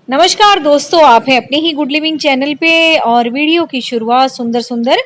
नमस्कार दोस्तों, आप हैं अपने ही गुड लिविंग चैनल पे और वीडियो की शुरुआत सुंदर सुंदर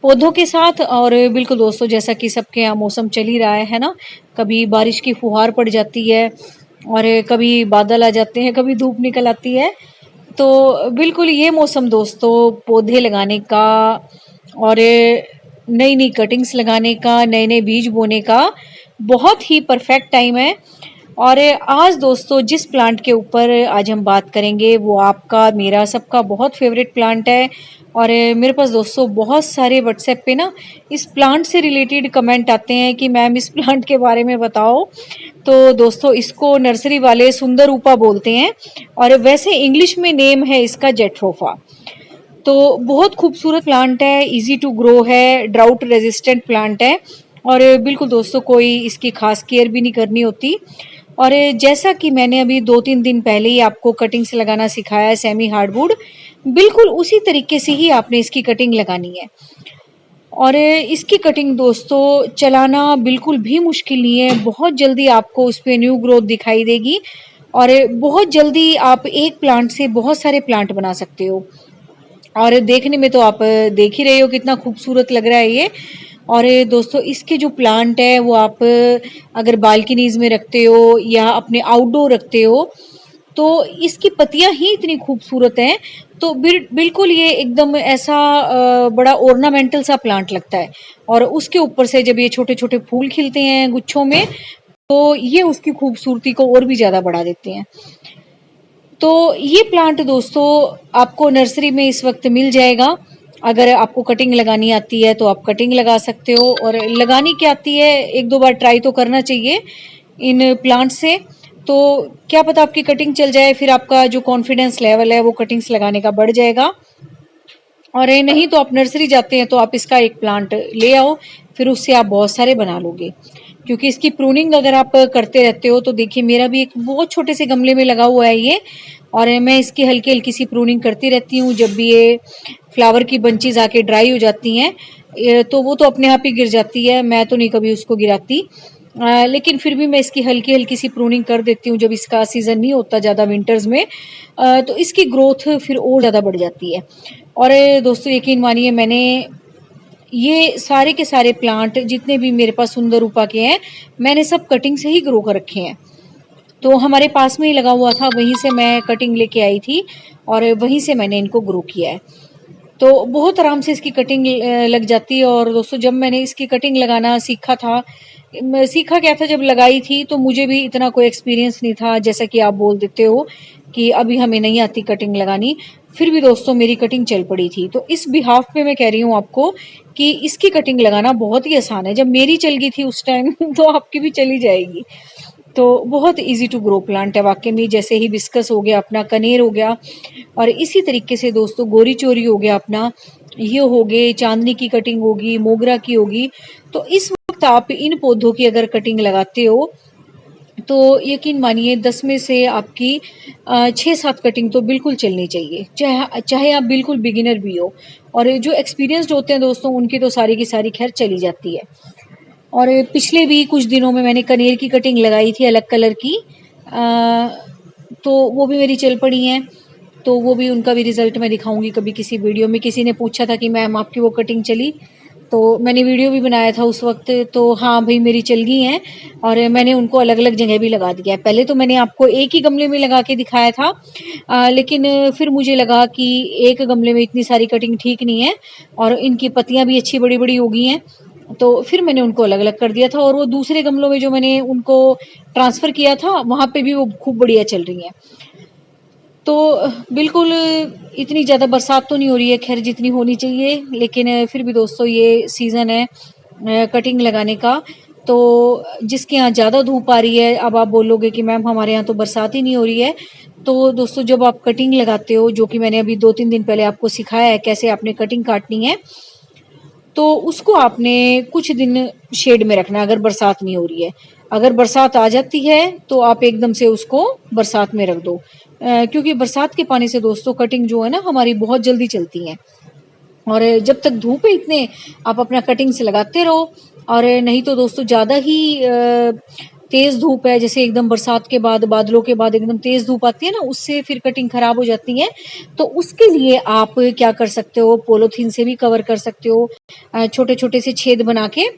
पौधों के साथ। और बिल्कुल दोस्तों, जैसा कि सबके यहाँ मौसम चल ही रहा है ना, कभी बारिश की फुहार पड़ जाती है और कभी बादल आ जाते हैं, कभी धूप निकल आती है। तो बिल्कुल ये मौसम दोस्तों पौधे लगाने का और नई नई कटिंग्स लगाने का, नए नए बीज बोने का बहुत ही परफेक्ट टाइम है। और आज दोस्तों जिस प्लांट के ऊपर आज हम बात करेंगे वो आपका मेरा सबका बहुत फेवरेट प्लांट है। और मेरे पास दोस्तों बहुत सारे व्हाट्सएप पे ना इस प्लांट से रिलेटेड कमेंट आते हैं कि मैम इस प्लांट के बारे में बताओ। तो दोस्तों इसको नर्सरी वाले सुंदर रूपा बोलते हैं और वैसे इंग्लिश में नेम है इसका जेट्रोफा। तो बहुत खूबसूरत प्लांट है, इजी टू ग्रो है, ड्राउट रेजिस्टेंट प्लांट है और बिल्कुल दोस्तों कोई इसकी खास केयर भी नहीं करनी होती। और जैसा कि मैंने अभी 2-3 दिन पहले ही आपको कटिंग्स लगाना सिखाया है सेमी हार्डवुड, बिल्कुल उसी तरीके से ही आपने इसकी कटिंग लगानी है। और इसकी कटिंग दोस्तों चलाना बिल्कुल भी मुश्किल नहीं है, बहुत जल्दी आपको उस पर न्यू ग्रोथ दिखाई देगी और बहुत जल्दी आप एक प्लांट से बहुत सारे प्लांट बना सकते हो। और देखने में तो आप देख ही रहे हो कितना खूबसूरत लग रहा है ये। और दोस्तों इसके जो प्लांट है वो आप अगर बालकनीज में रखते हो या अपने आउटडोर रखते हो तो इसकी पत्तियां ही इतनी खूबसूरत हैं। तो बिल्कुल ये एकदम ऐसा बड़ा ऑर्नामेंटल सा प्लांट लगता है। और उसके ऊपर से जब ये छोटे छोटे फूल खिलते हैं गुच्छों में तो ये उसकी खूबसूरती को और भी ज्यादा बढ़ा देते हैं। तो ये प्लांट दोस्तों आपको नर्सरी में इस वक्त मिल जाएगा। अगर आपको कटिंग लगानी आती है तो आप कटिंग लगा सकते हो, और लगानी क्या आती है एक दो बार ट्राई तो करना चाहिए इन प्लांट से। तो क्या पता आपकी कटिंग चल जाए, फिर आपका जो कॉन्फिडेंस लेवल है वो कटिंग्स लगाने का बढ़ जाएगा। और नहीं तो आप नर्सरी जाते हैं तो आप इसका एक प्लांट ले आओ, फिर उससे आप बहुत सारे बना लोगे। क्योंकि इसकी प्रूनिंग अगर आप करते रहते हो तो देखिए मेरा भी एक बहुत छोटे से गमले में लगा हुआ है ये, और मैं इसकी हल्की हल्की सी प्रूनिंग करती रहती हूँ। जब भी ये फ्लावर की बंचेज आके ड्राई हो जाती हैं तो वो तो अपने आप ही गिर जाती है, मैं तो नहीं कभी उसको गिराती। लेकिन फिर भी मैं इसकी हल्की हल्की सी प्रूनिंग कर देती हूँ जब इसका सीजन नहीं होता ज़्यादा विंटर्स में। तो इसकी ग्रोथ फिर और ज़्यादा बढ़ जाती है। और दोस्तों यकीन मानिए मैंने ये सारे के सारे प्लांट जितने भी मेरे पास सुंदर रूपा के हैं मैंने सब कटिंग से ही ग्रो कर रखे हैं। तो हमारे पास में ही लगा हुआ था, वहीं से मैं कटिंग लेके आई थी और वहीं से मैंने इनको ग्रो किया है। तो बहुत आराम से इसकी कटिंग लग जाती है। और दोस्तों जब मैंने इसकी कटिंग लगाना सीखा था, सीखा क्या था जब लगाई थी तो मुझे भी इतना कोई एक्सपीरियंस नहीं था जैसा कि आप बोल देते हो कि अभी हमें नहीं आती कटिंग लगानी। फिर भी दोस्तों मेरी कटिंग चल पड़ी थी। तो इस बिहाफ पे मैं कह रही हूँ आपको कि इसकी कटिंग लगाना बहुत ही आसान है। जब मेरी चल गई थी उस टाइम तो आपकी भी चली जाएगी। तो बहुत इजी टू ग्रो प्लांट है वाकई में, जैसे ही बिस्कस हो गया अपना, कनेर हो गया, और इसी तरीके से दोस्तों गोरी चोरी हो गया अपना, ये हो गए, चांदनी की कटिंग होगी, मोगरा की होगी। तो इस वक्त आप इन पौधों की अगर कटिंग लगाते हो तो यकीन मानिए 10 में से आपकी 6-7 कटिंग तो बिल्कुल चलनी चाहिए, चाहे चाहे आप बिल्कुल बिगिनर भी हो। और जो एक्सपीरियंस्ड होते हैं दोस्तों उनकी तो सारी की सारी खैर चली जाती है। और पिछले भी कुछ दिनों में मैंने कनेर की कटिंग लगाई थी अलग कलर की, तो वो भी मेरी चल पड़ी हैं। तो वो भी उनका भी रिजल्ट मैं दिखाऊंगी कभी किसी वीडियो में। किसी ने पूछा था कि मैम आपकी वो कटिंग चली, तो मैंने वीडियो भी बनाया था उस वक्त। तो हाँ भाई मेरी चल गई हैं और मैंने उनको अलग अलग जगह भी लगा दिया है। पहले तो मैंने आपको एक ही गमले में लगा के दिखाया था, लेकिन फिर मुझे लगा कि एक गमले में इतनी सारी कटिंग ठीक नहीं है और इनकी पत्तियां भी अच्छी बड़ी बड़ी हो गई हैं। तो फिर मैंने उनको अलग अलग कर दिया था और वो दूसरे गमलों में जो मैंने उनको ट्रांसफर किया था वहां पे भी वो खूब बढ़िया चल रही हैं। तो बिल्कुल इतनी ज़्यादा बरसात तो नहीं हो रही है खैर जितनी होनी चाहिए, लेकिन फिर भी दोस्तों ये सीज़न है कटिंग लगाने का। तो जिसके यहाँ ज़्यादा धूप आ रही है, अब आप बोलोगे कि मैम हमारे यहाँ तो बरसात ही नहीं हो रही है। तो दोस्तों जब आप कटिंग लगाते हो, जो कि मैंने अभी 2-3 दिन पहले आपको सिखाया है कैसे आपने कटिंग काटनी है, तो उसको आपने कुछ दिन शेड में रखना अगर बरसात नहीं हो रही है। अगर बरसात आ जाती है तो आप एकदम से उसको बरसात में रख दो, क्योंकि बरसात के पानी से दोस्तों कटिंग जो है ना हमारी बहुत जल्दी चलती है। और जब तक धूप है इतने आप अपना कटिंग से लगाते रहो। और नहीं तो दोस्तों ज़्यादा ही तेज धूप है, जैसे एकदम बरसात के बाद, बादलों के बाद एकदम तेज धूप आती है ना, उससे फिर कटिंग खराब हो जाती है। तो उसके लिए आप क्या कर सकते हो, पॉलीथीन से भी कवर कर सकते हो, छोटे छोटे से छेद बना के,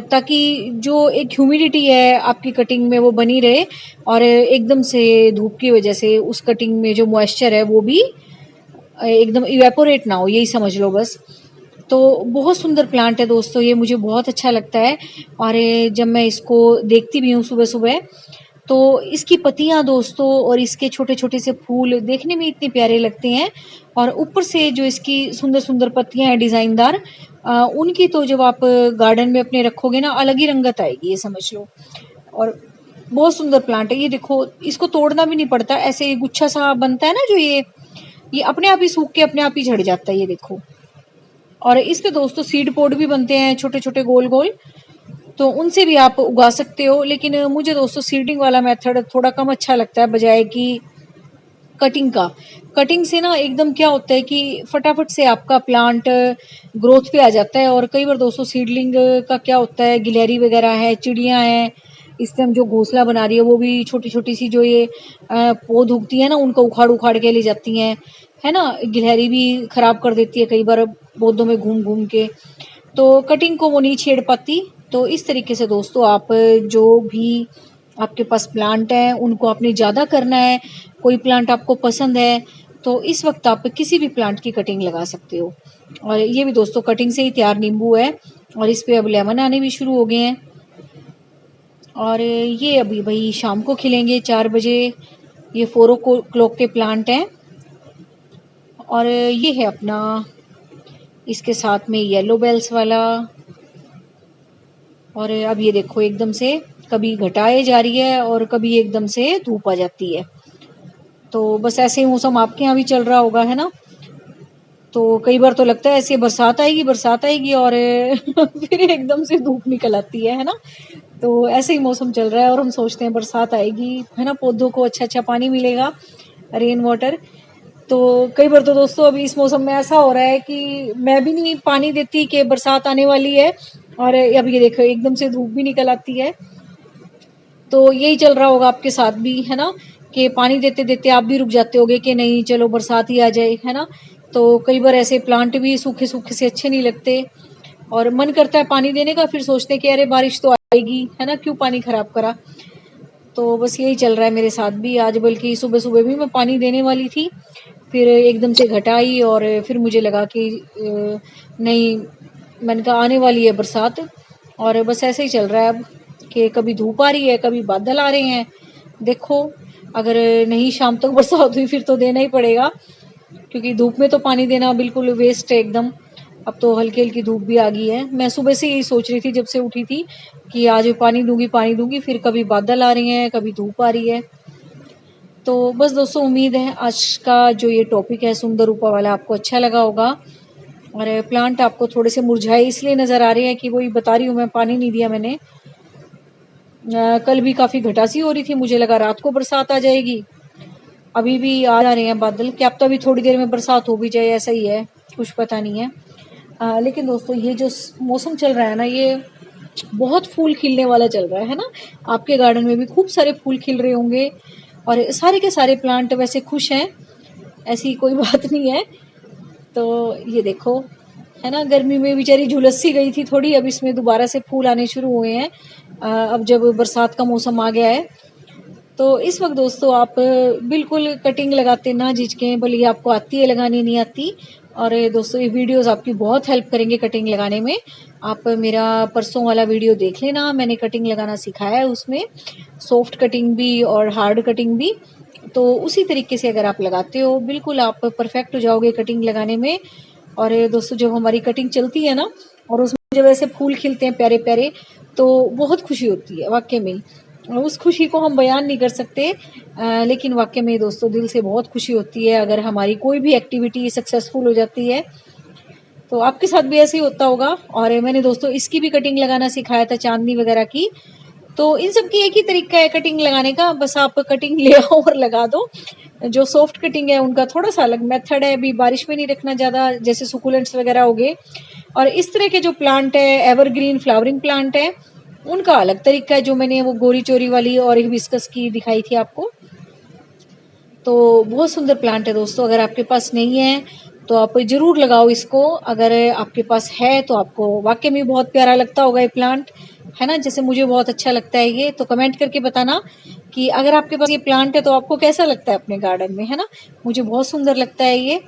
ताकि जो एक ह्यूमिडिटी है आपकी कटिंग में वो बनी रहे, और एकदम से धूप की वजह से उस कटिंग में जो मॉइस्चर है वो भी एकदम इवेपोरेट ना हो, यही समझ लो बस। तो बहुत सुंदर प्लांट है दोस्तों, ये मुझे बहुत अच्छा लगता है। और जब मैं इसको देखती भी हूँ सुबह सुबह, तो इसकी पत्तियां दोस्तों और इसके छोटे छोटे से फूल देखने में इतने प्यारे लगते हैं, और ऊपर से जो इसकी सुंदर सुंदर पत्तियां हैं डिजाइनदार, उनकी तो जब आप गार्डन में अपने रखोगे ना, अलग ही रंगत आएगी, ये समझ लो। और बहुत सुंदर प्लांट है ये, देखो इसको तोड़ना भी नहीं पड़ता, ऐसे गुच्छा सा बनता है ना जो ये अपने आप ही सूख के अपने आप ही झड़ जाता है, ये देखो। और इसके दोस्तों सीड पोड भी बनते हैं छोटे छोटे गोल गोल, तो उनसे भी आप उगा सकते हो। लेकिन मुझे दोस्तों सीडिंग वाला मेथड थोड़ा कम अच्छा लगता है, बजाय कि कटिंग का। कटिंग से ना एकदम क्या होता है कि फटाफट से आपका प्लांट ग्रोथ पे आ जाता है। और कई बार दोस्तों सीडलिंग का क्या होता है, गिलहरी वगैरह है, चिड़ियां हैं, इस टाइम जो घोंसला बना रही है वो भी छोटी छोटी सी जो ये पौध उगती है ना, उनको उखाड़ उखाड़ के ले जाती हैं, है ना। गिलहरी भी खराब कर देती है कई बार पौधों में घूम घूम के, तो कटिंग को वो नहीं छेड़ पाती। तो इस तरीके से दोस्तों आप जो भी आपके पास प्लांट है उनको आपने ज़्यादा करना है, कोई प्लांट आपको पसंद है तो इस वक्त आप किसी भी प्लांट की कटिंग लगा सकते हो। और ये भी दोस्तों कटिंग से ही तैयार नींबू है, और इस पे अब लेमन आने भी शुरू हो गए हैं। और ये अभी भाई शाम को खिलेंगे 4 बजे, ये 4 o'clock के प्लांट हैं। और ये है अपना, इसके साथ में येलो बेल्स वाला। और अब ये देखो एकदम से कभी घटाए जा रही है और कभी एकदम से धूप आ जाती है। तो बस ऐसे ही मौसम आपके यहाँ भी चल रहा होगा, है ना। तो कई बार तो लगता है ऐसे बरसात आएगी बरसात आएगी, और फिर एकदम से धूप निकल आती है ना। तो ऐसे ही मौसम चल रहा है और हम सोचते हैं बरसात आएगी, है ना, पौधों को अच्छा अच्छा पानी मिलेगा, रेन वाटर। तो कई बार तो दोस्तों अभी इस मौसम में ऐसा हो रहा है कि मैं भी नहीं पानी देती कि बरसात आने वाली है, और अब ये देखो एकदम से धूप भी निकल आती है। तो यही चल रहा होगा आपके साथ भी, है ना, कि पानी देते देते आप भी रुक जाते होगे कि नहीं चलो बरसात ही आ जाए, है ना। तो कई बार ऐसे प्लांट भी सूखे सूखे से अच्छे नहीं लगते, और मन करता है पानी देने का, फिर सोचते हैं कि अरे बारिश तो आएगी, है ना, क्यों पानी खराब करा। तो बस यही चल रहा है मेरे साथ भी। आज बल्कि सुबह सुबह भी मैं पानी देने वाली थी, फिर एकदम से घटाई, और फिर मुझे लगा कि नहीं, मैंने कहा आने वाली है बरसात। और बस ऐसे ही चल रहा है अब, कि कभी धूप आ रही है कभी बादल आ रहे हैं। देखो अगर नहीं शाम तक बरसात हुई फिर तो देना ही पड़ेगा, क्योंकि धूप में तो पानी देना बिल्कुल वेस्ट है एकदम। अब तो हल्की हल्की धूप भी आ गई है। मैं सुबह से यही सोच रही थी जब से उठी थी कि आज पानी दूंगी, फिर कभी बादल आ रहे हैं कभी धूप आ रही है। तो बस दोस्तों उम्मीद है आज का जो ये टॉपिक है सुंदर रूपा वाला आपको अच्छा लगा होगा। और प्लांट आपको थोड़े से मुरझाए इसलिए नजर आ रहे हैं कि वही बता रही हूँ मैं, पानी नहीं दिया मैंने। कल भी काफी घटासी हो रही थी, मुझे लगा रात को बरसात आ जाएगी, अभी भी आ जा रहे हैं बादल, क्या अब तो अभी थोड़ी देर में बरसात हो भी जाए, ऐसा ही है, कुछ पता नहीं है। लेकिन दोस्तों ये जो मौसम चल रहा है ना, ये बहुत फूल खिलने वाला चल रहा है ना। आपके गार्डन में भी खूब सारे फूल खिल रहे होंगे, और सारे के सारे प्लांट वैसे खुश हैं, ऐसी कोई बात नहीं है। तो ये देखो, है ना, गर्मी में बेचारी झुलस सी गई थी थोड़ी, अब इसमें दोबारा से फूल आने शुरू हुए हैं, अब जब बरसात का मौसम आ गया है। तो इस वक्त दोस्तों आप बिल्कुल कटिंग लगाते ना झिझकें, भले ही आपको आती है लगानी नहीं आती। और दोस्तों ये वीडियोस आपकी बहुत हेल्प करेंगे कटिंग लगाने में। आप मेरा परसों वाला वीडियो देख लेना, मैंने कटिंग लगाना सिखाया है उसमें, सॉफ्ट कटिंग भी और हार्ड कटिंग भी। तो उसी तरीके से अगर आप लगाते हो बिल्कुल आप परफेक्ट हो जाओगे कटिंग लगाने में। और दोस्तों जब हमारी कटिंग चलती है ना, और उसमें जब ऐसे फूल खिलते हैं प्यारे प्यारे, तो बहुत खुशी होती है वाकई में। उस खुशी को हम बयान नहीं कर सकते, लेकिन वाकई में दोस्तों दिल से बहुत खुशी होती है अगर हमारी कोई भी एक्टिविटी सक्सेसफुल हो जाती है। तो आपके साथ भी ऐसे ही होता होगा। और मैंने दोस्तों इसकी भी कटिंग लगाना सिखाया था, चांदनी वगैरह की। तो इन सब की एक ही तरीका है कटिंग लगाने का, बस आप कटिंग ले आओ और लगा दो। जो सॉफ्ट कटिंग है उनका थोड़ा सा अलग मेथड है, अभी बारिश में नहीं रखना ज्यादा, जैसे सुकुलेंट्स वगैरह हो गए। और इस तरह के जो प्लांट है एवरग्रीन फ्लावरिंग प्लांट है, उनका अलग तरीका है, जो मैंने वो गोरी चोरी वाली और हिबिस्कस की दिखाई थी आपको। तो बहुत सुंदर प्लांट है दोस्तों, अगर आपके पास नहीं है तो आप जरूर लगाओ इसको। अगर आपके पास है तो आपको वाकई में बहुत प्यारा लगता होगा ये प्लांट, है ना, जैसे मुझे बहुत अच्छा लगता है ये। तो कमेंट करके बताना कि अगर आपके पास ये प्लांट है तो आपको कैसा लगता है अपने गार्डन में, है ना। मुझे बहुत सुंदर लगता है ये।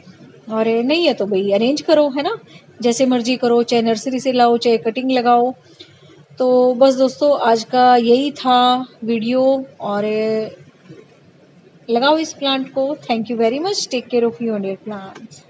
और नहीं है तो भाई अरेंज करो, है ना, जैसे मर्जी करो, चाहे नर्सरी से लाओ चाहे कटिंग लगाओ। तो बस दोस्तों आज का यही था वीडियो, और लगाओ इस प्लांट को। Thank you very much, take care of you and your plants.